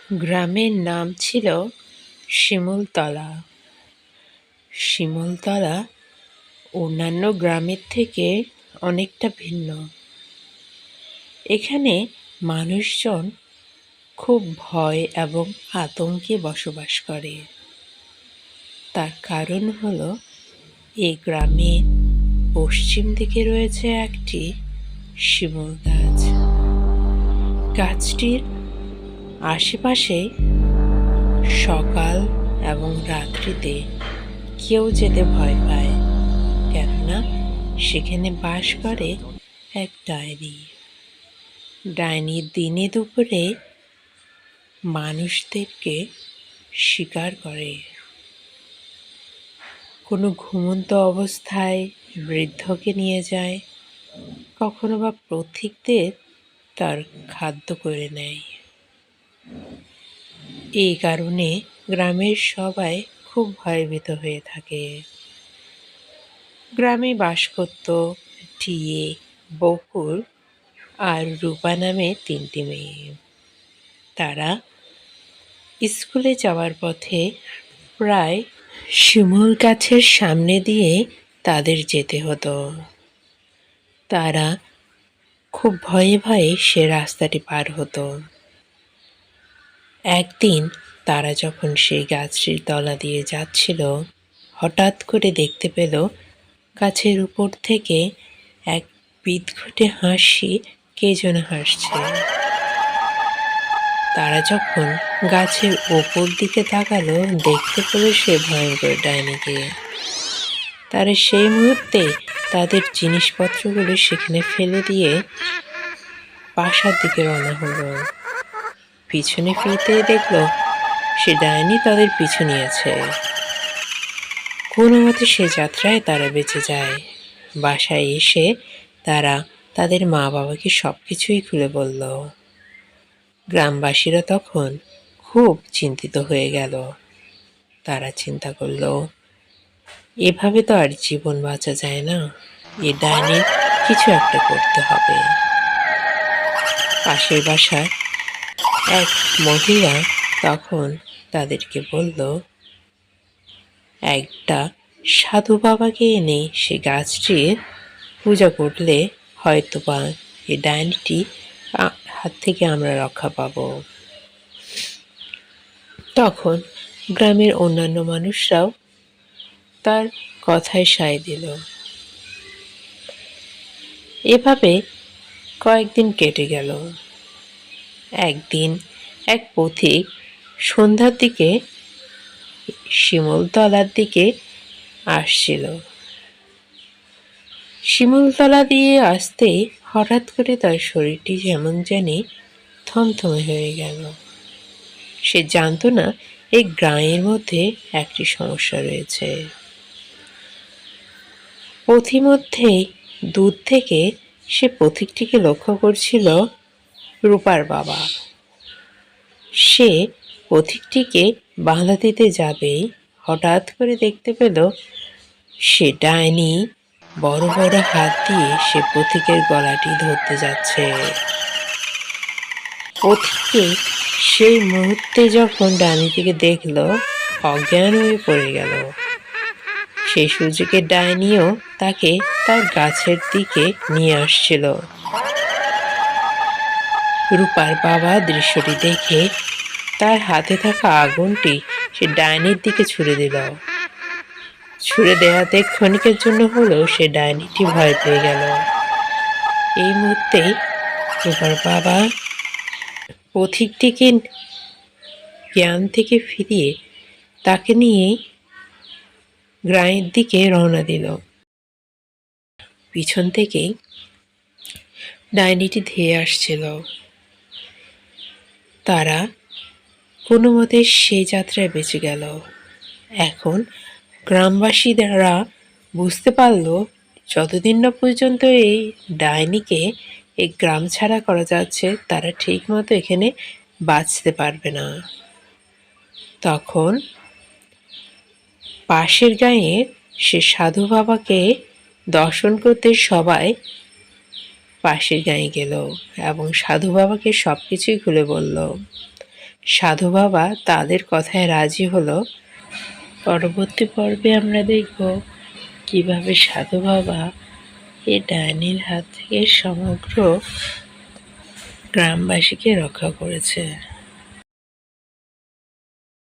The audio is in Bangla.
গ্রামের নাম ছিল শিমুলতলা। শিমুলতলা অন্যান্য গ্রামের থেকে অনেকটা ভিন্ন। এখানে মানুষজন খুব ভয় এবং আতঙ্কে বসবাস করে। তার কারণ হলো এই গ্রামের পশ্চিম দিকে রয়েছে একটি শিমুল গাছ। গাছটির আশেপাশে সকাল এবং রাত্রিতে কেউ যেতে ভয় পায়, কেননা সেখানে বাস করে এক ডাইনি। ডাইনি দিনে দুপুরে মানুষদেরকে শিকার করে। কোনো ঘুমন্ত অবস্থায় বৃদ্ধকে নিয়ে যায়, কখনো বা পথিকদের তার খাদ্য করে নেয়। এই কারণে গ্রামের সবাই খুব ভয়ভীত হয়ে থাকে। গ্রামে বাস করত টিয়ে, বকুল আর রূপা নামে 3টি মেয়ে। তারা স্কুলে যাওয়ার পথে প্রায় শিমুল গাছের সামনে দিয়ে তাদের যেতে হতো। তারা খুব ভয়ে ভয়ে সে রাস্তাটি পার হতো। একদিন তারা যখন সেই গাছটির তলা দিয়ে যাচ্ছিল, হঠাৎ করে দেখতে পেল গাছের উপর থেকে এক বিদঘুটে হাসি কে যেন হাসছে। তারা যখন গাছের ওপর দিকে তাকালো, দেখতে পেল সে ভয়ঙ্কর ডাইনিকে। তারা সেই মুহূর্তে তাদের জিনিসপত্রগুলো সেখানে ফেলে দিয়ে বাসার দিকে রওনা হলো। পিছনে ফিরতেই দেখলো সে ডাইনি তাদের পিছু নিয়েছে। কোনো মতে সে যাত্রায় তারা বেঁচে যায়। বাসায় এসে তারা তাদের মা বাবাকে সব কিছুই খুলে বলল। গ্রামবাসীরা তখন খুব চিন্তিত হয়ে গেল। তারা চিন্তা করল, এভাবে তো আর জীবন বাঁচা যায় না, এ ডাইনির কিছু একটা করতে হবে। পাশের বাসার এক মহিলা তখন তাদেরকে বলল, একটা সাধু বাবাকে এনে সে গাছটির পূজা করলে হয়তোবা এই ডাইনিটি হাত থেকে আমরা রক্ষা পাব। তখন গ্রামের অন্যান্য মানুষরাও তার কথায় সায় দিল। এভাবে কয়েকদিন কেটে গেল। একদিন এক পথিক সন্ধ্যার দিকে শিমুলতলার দিকে আসছিল। শিমুলতলা দিয়ে আসতে হঠাৎ করে তার শরীরটি যেমন জানি থমথমে হয়ে গেল। সে জানত না এই গ্রামের মধ্যে একটি সমস্যা রয়েছে। পথিমধ্যেই দূর থেকে সে পথিকটিকে লক্ষ্য করছিল রূপার বাবা। সে পথিকটিকে বাধা দিতে যাবেই হঠাৎ করে দেখতে পেল সে ডাইনি বড় বড় হাত দিয়ে সে পথিকের গলাটি ধরতে যাচ্ছে। পথিকে সেই মুহূর্তে যখন ডাইনিটিকে দেখল, অজ্ঞান হয়ে পড়ে গেল। সেই সুযোগে ডাইনিও তাকে তার গাছের দিকে নিয়ে আসছিল। রূপার বাবা দৃশ্যটি দেখে তার হাতে থাকা আগুনটি সে ডাইনির দিকে ছুড়ে দিল। ছুড়ে দেওয়াতে ক্ষণিকের জন্য হলেও সে ডাইনিটি ভয় পেয়ে গেল। এই মুহূর্তে রূপার বাবা পথিকটিকে জ্ঞান থেকে ফিরিয়ে তাকে নিয়ে গ্রামের দিকে রওনা দিল। পিছন থেকে ডাইনিটি ধেয়ে আসছিল। তারা কোনো মতে সেই যাত্রায় বেঁচে গেল। এখন গ্রামবাসীরা বুঝতে পারল, যতদিন না পর্যন্ত এই ডাইনিকে এই গ্রাম ছাড়া করা যাচ্ছে, তারা ঠিক মতো এখানে বাঁচতে পারবে না। তখন পাশের গাঁয়ের সে সাধু বাবাকে দর্শন করতে সবাই পাশের গাঁয়ে গেল এবং সাধু বাবাকে সব কিছুই খুলে বলল। সাধু বাবা তাদের কথায় রাজি হলো। পরবর্তী পর্বে আমরা দেখব কিভাবে সাধু বাবা এই ডাইনির হাত থেকে সমগ্র গ্রামবাসীকে রক্ষা করেছে।